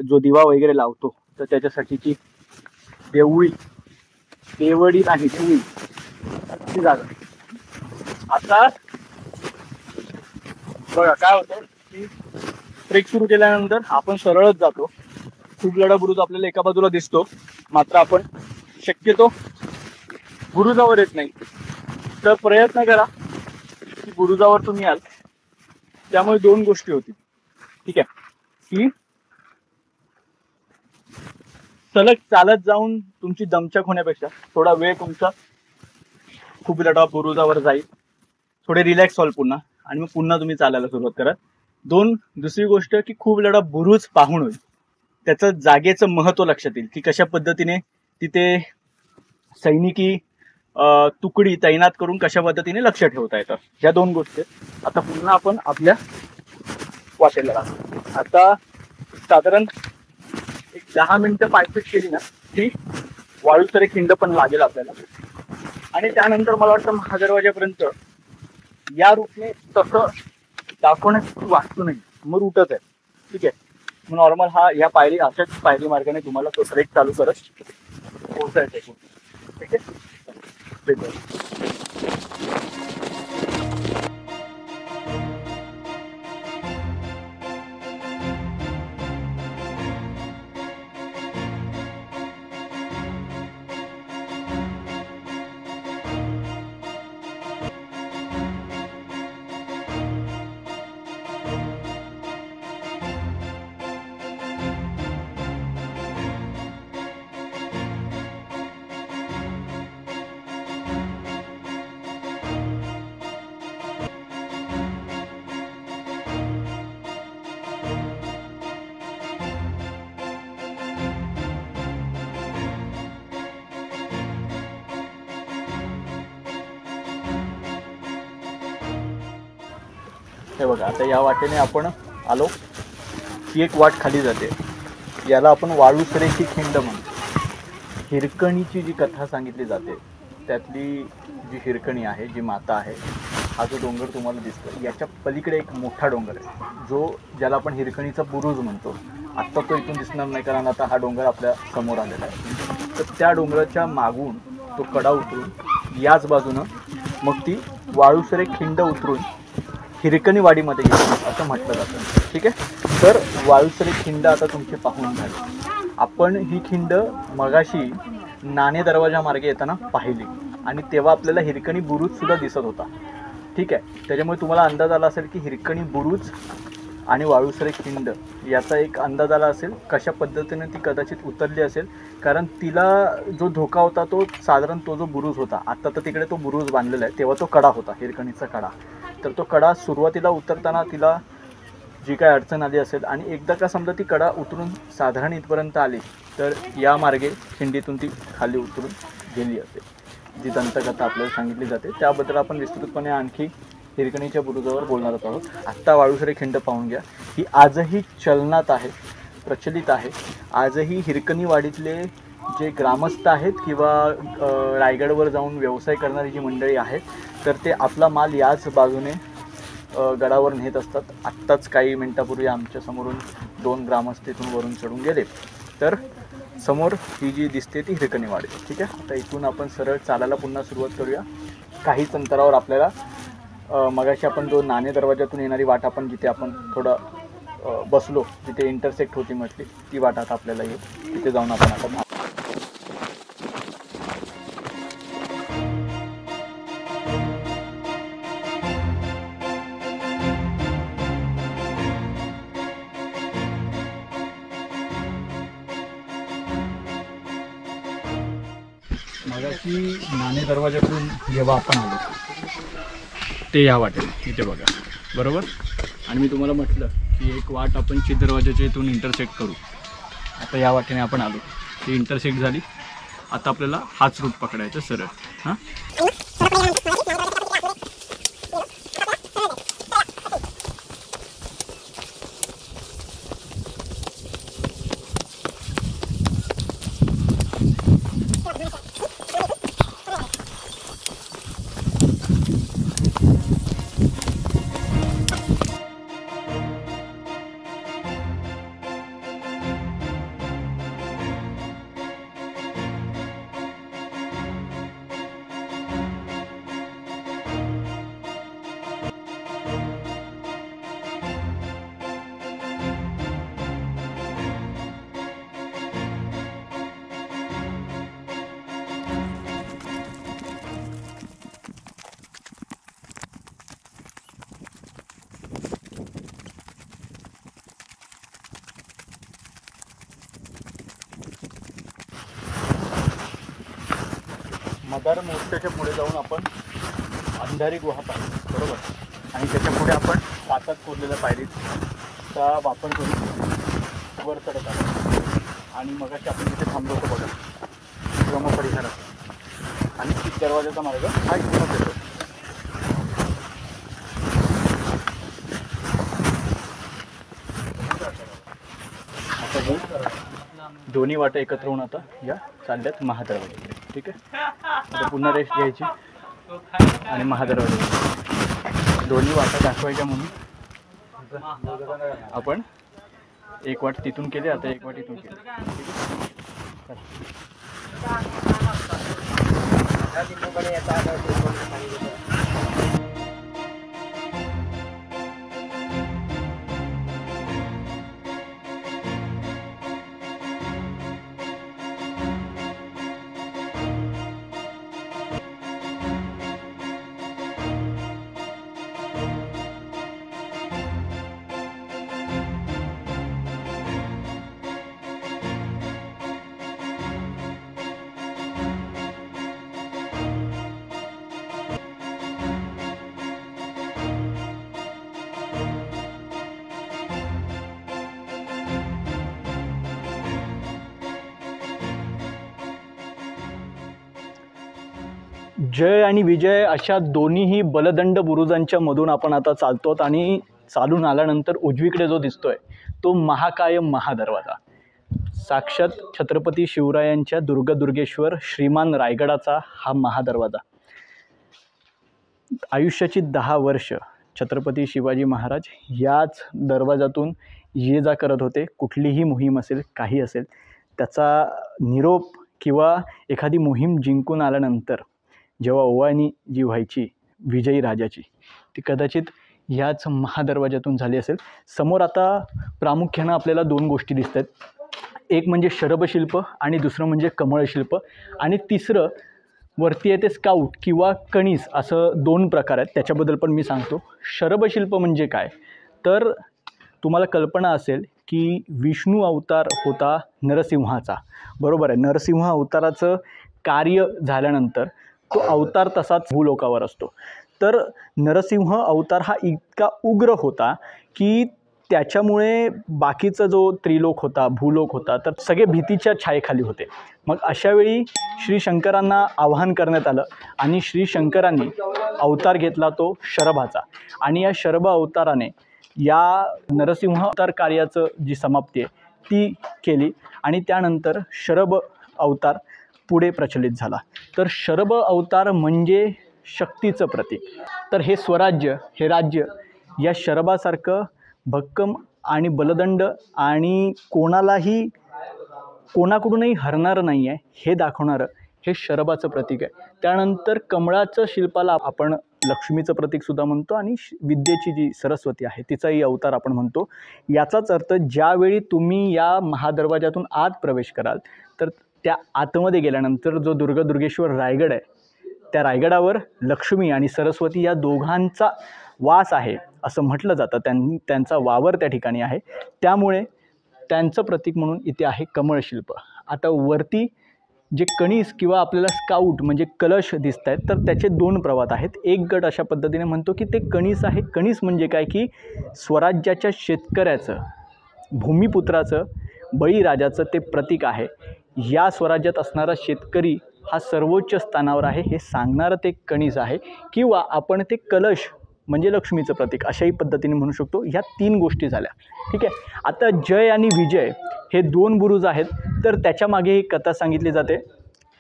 [SPEAKER 1] जो दिवा वगैरे लावतो तर त्याच्यासाठीची देवळी देवडी नाही देवळी ती जागा. आता बघा काय होतं की ट्रेक सुरू केल्यानंतर आपण सरळच जातो. खुबलढा बुरुज आपल्याला एका बाजूला दिसतो, मात्र आपण शक्यतो बुरुजावर येत नाही. तर प्रयत्न करा की बुरुजावर तुम्ही याल. त्यामुळे 2 गोष्टी होतील. ठीक आहे. की सलग चालत जाऊन तुमची दमछाक होण्यापेक्षा थोडा वेळ तुमचा खुबलढा बुरुजावर जाईल, थोडे रिलॅक्स व्हाल पुन्हा आणि मग पुन्हा तुम्ही चालायला सुरुवात करा. 2 दुसरी गोष्ट की खुबलढा बुरुज पाहून होईल, त्याचं जागेचं महत्त्व लक्षात येईल की कशा पद्धतीने तिथे सैनिकी तुकडी तैनात करून कशा पद्धतीने लक्ष ठेवता येतं. ह्या 2 गोष्टी. आता पुन्हा आपण आपल्या वाटेला लागतो. आता साधारण एक 10 मिनिटं पायपीट केली ना की वाळूसरे खिंड पण लागेल आपल्याला आणि त्यानंतर मला वाटतं महादरवाजापर्यंत या रूटने तसं दाखवण्याची वास्तू नाही, मग रूटच आहे. ठीक आहे. मग नॉर्मल हा या पायरी अशाच पायरी मार्गाने तुम्हाला तो ट्रेक चालू करत पोहोचायचं. ठीक आहे. हे बघा आता या वाटेने आपण आलो. ही एक वाट खाली जाते, याला आपण वाळूसरेची खिंड म्हणतो. हिरकणीची जी कथा सांगितली जाते त्यातली जी हिरकणी आहे, जी माता आहे, हा जो डोंगर तुम्हाला दिसतो याच्या पलीकडे एक मोठा डोंगर आहे ज्याला आपण हिरकणीचा बुरुज म्हणतो. आत्ता तो इथून दिसणार नाही कारण आता हा डोंगर आपल्या समोर आलेला आहे. तर त्या डोंगराच्या मागून तो कडा उतरून याच बाजूनं मग ती वाळूसरे खिंड उतरून हिरकणीवाडीमध्ये गेली असं म्हटलं जातं. ठीक आहे, तर वाळूसरे खिंड आता तुमचे पाहून झाले. आपण ही खिंड मगाशी नाणे दरवाजा मार्गे येताना पाहिली आणि तेव्हा आपल्याला हिरकणी बुरुज सुद्धा दिसत होता. ठीक आहे, त्याच्यामुळे तुम्हाला अंदाज आला असेल की हिरकणी बुरुज आणि वाळूसरे खिंड याचा एक अंदाज आला असेल कशा पद्धतीने ती कदाचित उतरली असेल. कारण तिला जो धोका होता तो साधारण तो जो बुरुज होता, आत्ता तर तिकडे तो बुरुज बांधलेला आहे, तेव्हा तो कडा होता, हिरकणीचा कडा. तर तो कडा सुरुवातीला उतरताना तिला जी काय अडचण आली असेल आणि एकदा का समजा ती कडा उतरून साधारण इथपर्यंत आली तर या मार्गे खिंडीतून ती खाली उतरून गेली असेल, जी दंतकथा आपल्याला सांगितली जाते. त्याबद्दल आपण विस्तृतपणे आणखी हिरकणीच्या बुरुजावर बोलणारच आहोत. आत्ता वाळूसरे खिंड पाहून घ्या. ही आजही चलनात आहे, प्रचलित आहे. आजही हिरकणीवाडीतले जे ग्रामस्थ आहेत किंवा रायगडवर जाऊन व्यवसाय करणारी जी मंडळी आहेत तर ते आपला माल याच बाजूने गडावर नेत असतात. आत्ताच काही मिनटापूर्वी आमच्या समोरून 2 ग्रामस्थ इथून वरून चढून गेले. तर समोर ही जी दिसते ती हिरकणीवाडी. ठीक आहे, आता इथून आपण सरळ चालायला पुन्हा सुरुवात करूया. काहीच अंतरावर आपल्याला मगाशी आपण जो नाणे दरवाजातून येणारी वाट आपण जिथे आपण थोडं बसलो, जिथे इंटरसेक्ट होती म्हटली ती वाट आता आपल्याला येईल. तिथे जाऊन आपण आता मगाशी नाणे दरवाजातून जेव्हा आपण आलो ते या वाटेने इथे बघा, बरोबर. आणि मी तुम्हाला म्हटलं की एक वाट आपण चित दरवाजाच्या इथून इंटरसेक्ट करू. आता या वाटेने आपण आलो, ती इंटरसेक्ट झाली. आता आपल्याला हाच रूट पकडायचा सरळ. हां, मदार मोर्चाच्या पुढे जाऊन आपण अंधारी गुहा पाहिली, बरोबर. आणि त्याच्या पुढे आपण काचात कोरलेल्या पायरीचा वापर करून वर चढत आलो. आणि मगाशी आपण तिथे थांबलो होतो बघा, क्रमपरिहाराचा. आणि चित दरवाजाचा मार्ग हा इथूनच येतो. आता ही दोन्ही वाटा एकत्र होऊन आता या चालल्यात महादरवाजाकडे. ठीक आहे, आता पुन्हा रेस्ट घ्यायची आणि महादरवाजा दोन्ही वाटा दाखवायच्या म्हणून आपण एक वाट तिथून केली, आता एक वाट इथून केली. जय आणि विजय अशा दोन्हीही बलदंड बुरुजांच्या मधून आपण आता चालतो. आणि चालून आल्यानंतर उजवीकडे जो दिसतोय तो महाकाय महादरवाजा, साक्षात छत्रपती शिवरायांच्या दुर्गेश्वर श्रीमान रायगडाचा हा महादरवाजा. आयुष्याची 10 वर्ष छत्रपती शिवाजी महाराज याच दरवाजातून ये जा करत होते. कुठलीही मोहीम असेल, काही असेल, त्याचा निरोप किंवा एखादी मोहीम जिंकून आल्यानंतर जेव्हा ओवाळणी जी व्हायची विजयी राजाची ती कदाचित ह्याच महादरवाज्यातून झाली असेल. समोर आता प्रामुख्यानं आपल्याला 2 गोष्टी दिसत आहेत. एक म्हणजे शरभशिल्प आणि दुसरं म्हणजे कमळशिल्प आणि तिसरं वरती आहे ते स्काउट किंवा कणीस, असं 2 प्रकार आहेत. त्याच्याबद्दल पण मी सांगतो. शरभशिल्प म्हणजे काय, तर तुम्हाला कल्पना असेल की विष्णू अवतार होता नरसिंहाचा, बरोबर आहे. नरसिंह अवताराचं कार्य झाल्यानंतर तो अवतार तसाच भूलोकावर असतो. तर नरसिंह अवतार हा इतका उग्र होता की त्याच्यामुळे बाकीचा जो त्रिलोक होता, भूलोक होता, तर सगळे भीतीच्या छायेखाली होते. मग अशावेळी श्री शंकरांना आवाहन करण्यात आलं आणि श्री शंकरांनी अवतार घेतला तो शरभाचा. आणि या शरभ अवताराने या नरसिंह अवतार कार्याचं जी समाप्ती आहे ती केली आणि त्यानंतर शरभ अवतार पुढे प्रचलित झाला. तर शरभ अवतार म्हणजे शक्तीचं प्रतीक. तर हे स्वराज्य, हे राज्य या शरभासारखं भक्कम आणि बलदंड आणि कोणाकडूनही हरणारं नाही आहे हे दाखवणारं हे शरभाचं प्रतीक आहे. त्यानंतर कमळाचं शिल्पाला आपण लक्ष्मीचं प्रतीकसुद्धा म्हणतो आणि विद्येची जी सरस्वती आहे तिचाही अवतार आपण म्हणतो. याचाच अर्थ ज्यावेळी तुम्ही या महादरवाजातून आत प्रवेश कराल तर त्या आतमध्ये गेल्यानंतर जो दुर्गेश्वर रायगड आहे त्या रायगडावर लक्ष्मी आणि सरस्वती या दोघांचा वास आहे असं म्हटलं जातं. त्यांचा वावर त्या ठिकाणी आहे, त्यामुळे त्यांचं प्रतीक म्हणून इथे आहे कमळशिल्प. आता वरती जे कणीस किंवा आपल्याला स्काउट म्हणजे कलश दिसत आहेत तर त्याचे 2 प्रवाद आहेत. एक गट अशा पद्धतीने म्हणतो की ते कणीस आहे. कणीस म्हणजे काय की स्वराज्याच्या शेतकऱ्याचं, भूमिपुत्राचं, बळीराजाचं ते प्रतीक आहे. या स्वराज्यात असणारा शेतकरी हा सर्वोच्च स्थानावर आहे हे सांगणारं ते कणीस आहे. किंवा आपण ते कलश म्हणजे लक्ष्मीचं प्रतीक अशाही पद्धतीने म्हणू शकतो. ह्या 3 गोष्टी झाल्या. ठीक आहे. आता जय आणि विजय हे 2 बुरुज आहेत. तर त्याच्यामागे ही कथा सांगितली जाते.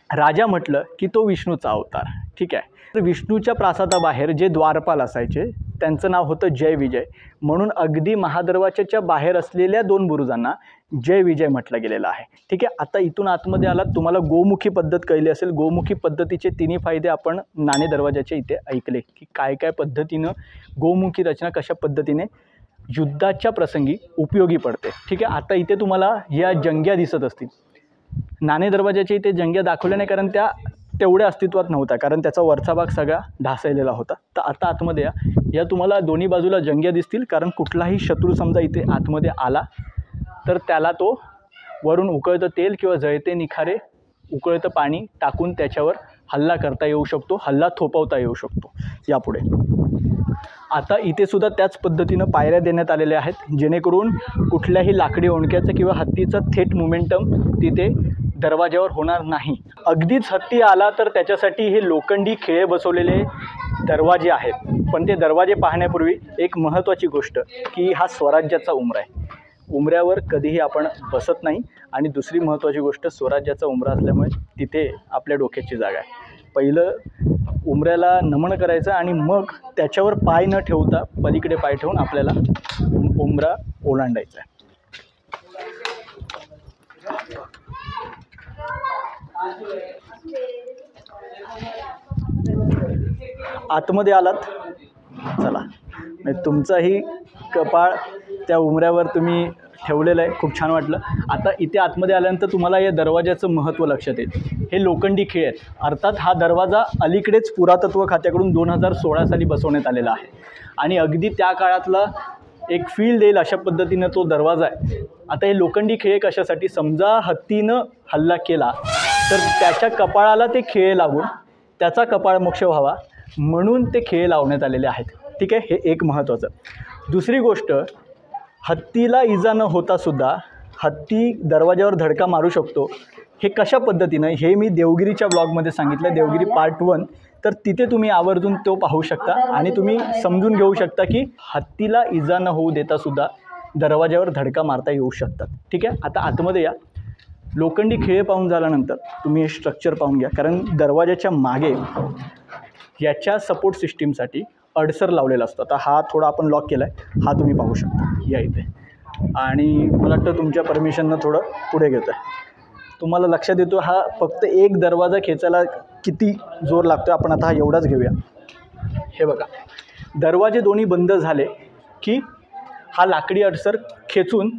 [SPEAKER 1] राजा म्हटलं की तो विष्णूचा अवतार. ठीक आहे. तर विष्णूच्या प्रासादाबाहेर जे द्वारपाल असायचे त्यांचं नाव होतं जय विजय, म्हणून अगदी महादरवाजाच्या बाहेर असलेल्या 2 बुरुजांना जय विजय म्हटलं गेलेलं आहे. ठीक आहे. आता इथून आतमध्ये आलात, तुम्हाला गोमुखी पद्धत कळली असेल. गोमुखी पद्धतीचे 3 फायदे आपण नाणे दरवाजाच्या इथे ऐकले की काय काय पद्धतीनं गोमुखी रचना कशा पद्धतीने युद्धाच्या प्रसंगी उपयोगी पडते. ठीक आहे. आता इथे तुम्हाला या जंग्या दिसत असतील. नाणे दरवाजाच्या इथे जंग्या दाखवल्या नाही कारण त्या तेवढ्या अस्तित्वात नव्हत्या, कारण त्याचा वरचा भाग सगळा ढासळलेला होता. तर आता आतमध्ये या तुम्हाला दोन्ही बाजूला जंग्या दिसतील, कारण कुठलाही शत्रू समजा इथे आतमध्ये आला तर त्याला तो वरून उकळतं तेल किंवा जळते निखारे, उकळतं पाणी टाकून त्याच्यावर हल्ला करता येऊ शकतो, हल्ला थोपवता येऊ शकतो. यापुढे आता इथे सुद्धा त्याच पद्धतीनं पायऱ्या देण्यात आलेल्या आहेत, जेणेकरून कुठल्याही लाकडी ओंडक्याचं किंवा हत्तीचं थेट मोमेंटम तिथे दरवाज्यावर होणार नाही. अगदीच हत्ती आला तर त्याच्यासाठी हे लोखंडी खिळे बसवलेले दरवाजे आहेत. पण ते दरवाजे पाहण्यापूर्वी एक महत्त्वाची गोष्ट की हा स्वराज्याचा उंबरा आहे. उंबऱ्यावर कधीही आपण बसत नाही. आणि दुसरी महत्त्वाची गोष्ट, स्वराज्याचा उंबरा असल्यामुळे तिथे आपल्या डोक्याची जागा आहे. पहिलं उंबऱ्याला नमन करायचं आणि मग त्याच्यावर पाय न ठेवता पलीकडे पाय ठेवून आपल्याला उंबरा ओलांडायचा आहे. आतमध्ये आलात, चला, तुमचाही कपाळ त्या उंबऱ्यावर तुम्ही ठेवलेलं आहे, खूप छान वाटलं. आता इथे आतमध्ये आल्यानंतर तुम्हाला या दरवाजाचं महत्त्व लक्षात येईल. हे लोखंडी खिळे आहेत. अर्थात हा दरवाजा अलीकडेच पुरातत्व खात्याकडून 2016 साली बसवण्यात आलेला आहे आणि अगदी त्या काळातला एक फील देईल अशा पद्धतीनं तो दरवाजा आहे. आता हे लोखंडी खिळे कशासाठी, समजा हत्तीनं हल्ला केला तर त्याच्या कपाळाला ते खिळे लागून त्याचा कपाळ मोक्ष व्हावा म्हणून ते खिळे लावण्यात आलेले आहेत. ठीक आहे. हे एक महत्त्वाचं. दुसरी गोष्ट, हत्तीला इजा न होता सुद्धा हत्ती दरवाजावर धडका मारू शकतो. हे कशा पद्धतीनं हे मी देवगिरीच्या ब्लॉगमध्ये सांगितलं, देवगिरी पार्ट 1. तर तिथे तुम्ही आवर्जून तो पाहू शकता आणि तुम्ही समजून घेऊ शकता की हत्तीला इजा न होऊ देता सुद्धा दरवाजावर धडका मारता येऊ शकतात. ठीक आहे. आता आतमध्ये या. लोखंडी खिळे पाहून झाल्यानंतर तुम्ही हे स्ट्रक्चर पाहून घ्या, कारण दरवाजाच्या मागे याच्या सपोर्ट सिस्टीमसाठी अडसर लावलेला असतो. आता हा थोडा आपण लॉक केला आहे, हा तुम्ही पाहू शकता या इथे. आणि मला वाटतं तुमच्या परमिशननं थोडं पुढे घेतो आहे. तुम्हाला लक्षात येतो हा फक्त एक दरवाजा खेचायला किती जोर लागतो. आपण आता हा एवढाच घेऊया. हे बघा, दरवाजे दोन्ही बंद झाले की हा लाकडी अडसर खेचून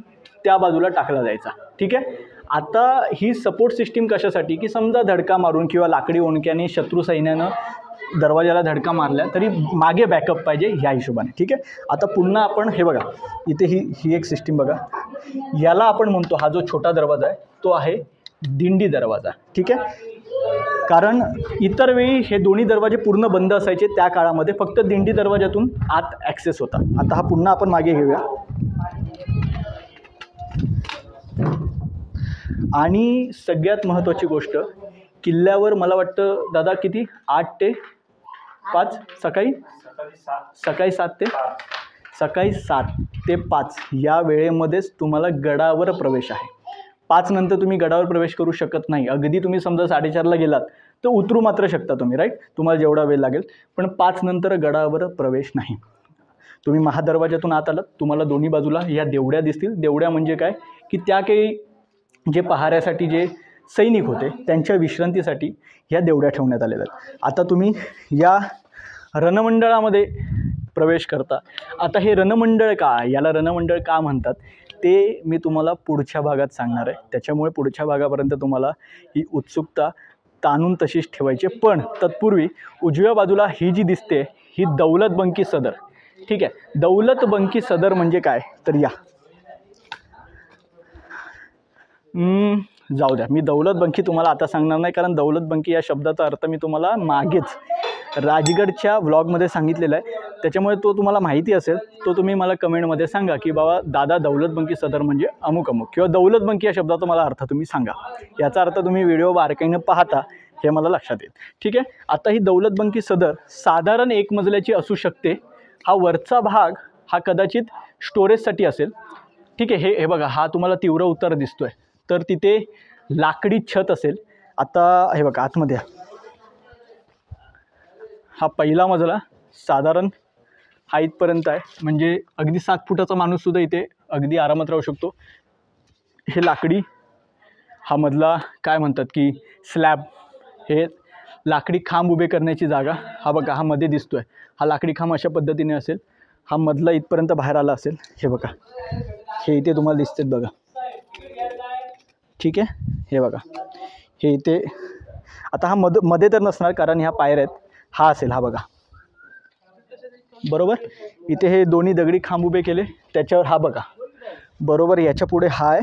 [SPEAKER 1] त्या बाजूला टाकला जायचा. ठीक आहे. आता ही सपोर्ट सिस्टीम कशासाठी की समजा धडका मारून किंवा लाकडी ओंडक्याने शत्रू सैन्यानं दरवाजाला धडका मारल्या तरी मागे बॅकअप पाहिजे ह्या हिशोबाने. ठीक आहे. आता पुन्हा आपण हे बघा, इथे ही एक सिस्टीम बघा, याला आपण म्हणतो, हा जो छोटा दरवाजा आहे तो आहे दिंडी दरवाजा. ठीक आहे. कारण इतर वेळी हे दोन्ही दरवाजे पूर्ण बंद असायचे, त्या काळामध्ये फक्त दिंडी दरवाजातून आत ॲक्सेस होता. आता हा पुन्हा आपण मागे घेऊया. आणि सगळ्यात महत्त्वाची गोष्ट, किल्ल्यावर मला वाटतं दादा किती 8 ते 5 सकाळी 7 ते 5 या वेळेमध्येच तुम्हाला गडावर प्रवेश आहे. 5 नंतर तुम्ही गडावर प्रवेश करू शकत नाही. अगदी तुम्ही समजा 4:30ला गेलात तर उतरू मात्र शकता तुम्ही, राईट, तुम्हाला जेवढा वेळ लागेल. पण 5 नंतर गडावर प्रवेश नाही. तुम्ही महादरवाजातून आत आलात, तुम्हाला दोन्ही बाजूला या देवड्या दिसतील. देवड्या म्हणजे काय की त्या काही जे पहाऱ्यासाठी जे सैनिक होते त्यांच्या विश्रांतीसाठी ह्या देवड्या ठेवण्यात आलेल्या आहेत. आता तुम्ही या रणमंडळामध्ये प्रवेश करता. आता हे रणमंडळ का, याला रणमंडळ का म्हणतात ते मी तुम्हाला पुढच्या भागात सांगणार आहे. त्याच्यामुळे पुढच्या भागापर्यंत तुम्हाला ही उत्सुकता ताणून तशीच ठेवायची. पण तत्पूर्वी उजव्या बाजूला ही जी दिसते ही दौलतबंकी सदर. ठीक आहे. दौलतबंकी सदर म्हणजे काय तर या जाऊ द्या, मी दौलतबंकी तुम्हाला आता सांगणार नाही, कारण दौलतबंकी या शब्दाचा अर्थ मी तुम्हाला मागेच राजगडच्या व्लॉगमध्ये सांगितलेला आहे. त्याच्यामुळे तो तुम्हाला माहिती असेल, तो तुम्ही मला कमेंटमध्ये सांगा की बाबा दादा दौलतबंकी सदर म्हणजे अमुक अमुक, किंवा दौलतबंकी या शब्दाचा मला अर्थ तुम्ही सांगा. याचा अर्थ तुम्ही व्हिडिओ बारकाईनं पाहता हे मला लक्षात येईल. ठीक आहे. आता ही दौलतबंकी सदर साधारण 1 मजल्याची असू शकते. हा वरचा भाग हा कदाचित स्टोरेजसाठी असेल. ठीक आहे. हे बघा, हा तुम्हाला तीव्र उतार दिसतोय, तर तिथे लाकडी छत असेल. आता हे बघा आतमध्ये हा पहिला मजला साधारण हा इथपर्यंत आहे, म्हणजे अगदी 7 फुटाचा माणूससुद्धा इथे अगदी आरामात राहू शकतो. हे लाकडी हा मजला काय म्हणतात की स्लॅब, हे लाकडी खांब उभे करण्याची जागा. हा बघा, हा मध्ये दिसतोय, हा लाकडी खांब अशा पद्धतीने असेल. हा मजला इथपर्यंत बाहेर आला असेल. हे बघा, हे इथे तुम्हाला दिसतात बघा. ठीक आहे. हे बघा, हे इथे आता हा मध्ये तर नसणार कारण ह्या पायऱ्या आहेत. हा असेल, हा बघा बरोबर. इथे हे दोन्ही दगडी खांब उभे केले, त्याच्यावर हा बघा बरोबर याच्या पुढे हा आहे,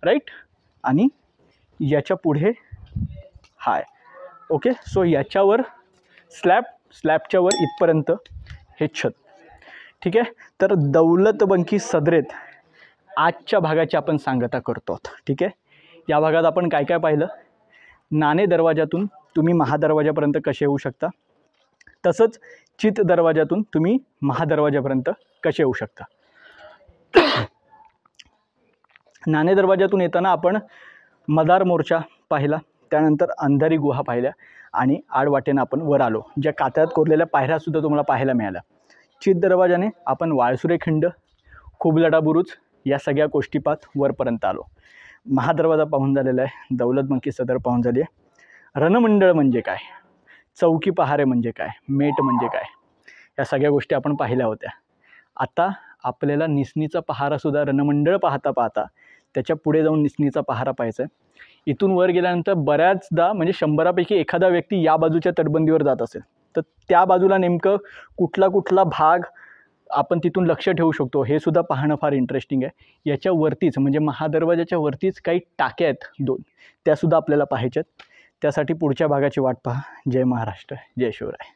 [SPEAKER 1] राईट, आणि याच्या पुढे हा आहे. ओके. सो याच्यावर स्लॅबच्या वर इथपर्यंत हे छत. ठीक आहे. तर दौलतबंकी सदरेत आजच्या भागाची आपण सांगता करतो. ठीक आहे. या भागात आपण काय काय पाहिलं, नाणे दरवाजातून तुम्ही महादरवाजापर्यंत कसे येऊ शकता, तसंच चित दरवाजातून तुम्ही महादरवाजापर्यंत कसे येऊ शकता. नाणे दरवाजातून येताना आपण मदार मोर्चा पाहिला, त्यानंतर अंधारी गुहा पाहिल्या आणि आडवाटेनं आपण वर आलो, ज्या कातळात कोरलेल्या पायऱ्यासुद्धा तुम्हाला पाहायला मिळाल्या. चित दरवाजाने आपण वाळसुरे खिंड, खुबलढा बुरुज या सगळ्या गोष्टी पाहत वरपर्यंत आलो. महादरवाजा पाहून झालेला आहे, दौलतबंकी सदर पाहून झाली आहे. रणमंडळ म्हणजे काय, चौकी पहारे म्हणजे काय, मेट म्हणजे काय, या सगळ्या गोष्टी आपण पाहिल्या होत्या. आता आपल्याला निसणीचा पहारासुद्धा रणमंडळ पाहता पाहता त्याच्या पुढे जाऊन निसणीचा पहारा पाहायचा आहे. इथून वर गेल्यानंतर बऱ्याचदा म्हणजे 100पैकी एखादा व्यक्ती या बाजूच्या तटबंदीवर जात असेल तर त्या बाजूला नेमकं कुठला भाग आपण तिथून लक्ष ठेवू शकतो हे सुद्धा पाहणं फार इंटरेस्टिंग आहे. याच्यावरतीच म्हणजे महादरवाजाच्या वरतीच काही टाक्या आहेत 2, त्यासुद्धा आपल्याला पाहायच्यात. त्यासाठी पुढच्या भागाची वाट पहा. जय महाराष्ट्र, जय शिवराय.